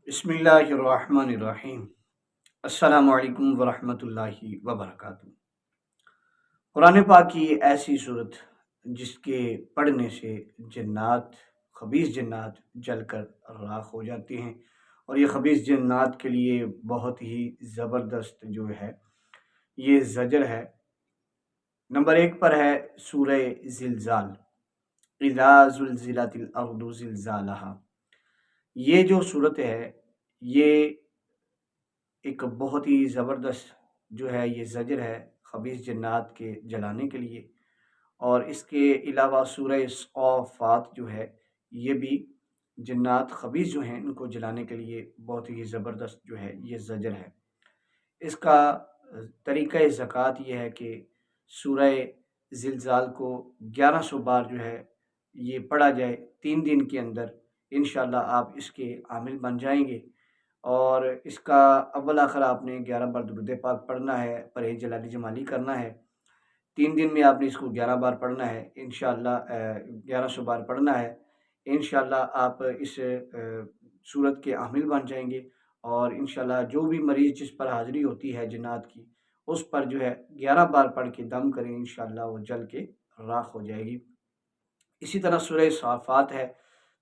بسم اللہ الرحمن الرحیم۔ السلام علیکم ورحمۃ اللہ وبرکاتہ۔ قرآن پاک کی ایسی صورت جس کے پڑھنے سے جنات، خبیث جنات جل کر راکھ ہو جاتے ہیں، اور یہ خبیث جنات کے لیے بہت ہی زبردست جو ہے یہ زجر ہے۔ نمبر 1 پر ہے سورہ زلزال، اذا زلزلت الارض زلزالہا۔ یہ جو صورت ہے یہ ایک بہت ہی زبردست جو ہے یہ زجر ہے خبیث جنات کے جلانے کے لیے، اور اس کے علاوہ سورہ صافات جو ہے یہ بھی جنات خبیث جو ہیں ان کو جلانے کے لیے بہت ہی زبردست جو ہے یہ زجر ہے۔ اس کا طریقہ زکوٰۃ یہ ہے کہ سورہ زلزال کو 1100 بار جو ہے یہ پڑھا جائے 3 دن کے اندر، انشاءاللہ آپ اس کے عامل بن جائیں گے۔ اور اس کا اول آخر آپ نے 11 بار درود پاک پڑھنا ہے، پرہیز جلالی جمالی کرنا ہے۔ 3 دن میں آپ نے اس کو 11 بار پڑھنا ہے انشاءاللہ، 1100 بار پڑھنا ہے انشاءاللہ۔ آپ اس صورت کے عامل بن جائیں گے، اور انشاءاللہ جو بھی مریض جس پر حاضری ہوتی ہے جنات کی اس پر جو ہے 11 بار پڑھ کے دم کریں، انشاءاللہ وہ جل کے راکھ ہو جائے گی۔ اسی طرح سورہ صافات ہے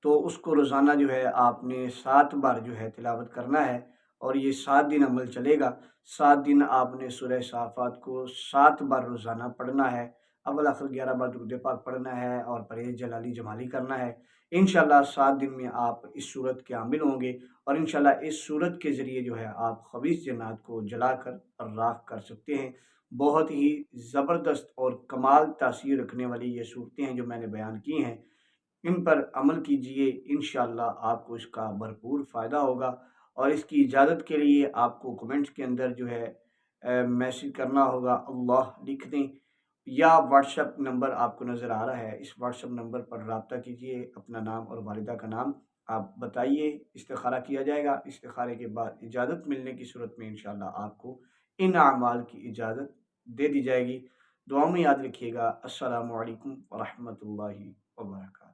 تو اس کو روزانہ جو ہے آپ نے 7 بار جو ہے تلاوت کرنا ہے، اور یہ 7 دن عمل چلے گا۔ 7 دن آپ نے سورہ صافات کو 7 بار روزانہ پڑھنا ہے، اول آخر 11 بار درود پاک پڑھنا ہے اور پرہیز جلالی جمالی کرنا ہے۔ انشاءاللہ 7 دن میں آپ اس صورت کے عامل ہوں گے، اور انشاءاللہ اس صورت کے ذریعے جو ہے آپ خبیث جنات کو جلا کر راکھ کر سکتے ہیں۔ بہت ہی زبردست اور کمال تاثیر رکھنے والی یہ صورتیں ہیں جو میں نے بیان کی ہیں، ان پر عمل کیجئے، انشاءاللہ آپ کو اس کا بھرپور فائدہ ہوگا۔ اور اس کی اجازت کے لیے آپ کو کومنٹس کے اندر جو ہے میسج کرنا ہوگا، اللہ لکھ دیں، یا واٹس ایپ نمبر آپ کو نظر آ رہا ہے، اس واٹس ایپ نمبر پر رابطہ کیجئے، اپنا نام اور والدہ کا نام آپ بتائیے، استخارہ کیا جائے گا۔ استخارے کے بعد اجازت ملنے کی صورت میں انشاءاللہ آپ کو ان اعمال کی اجازت دے دی جائے گی۔ دعا میں یاد رکھیے گا۔ السلام علیکم ورحمۃ اللہ وبرکاتہ۔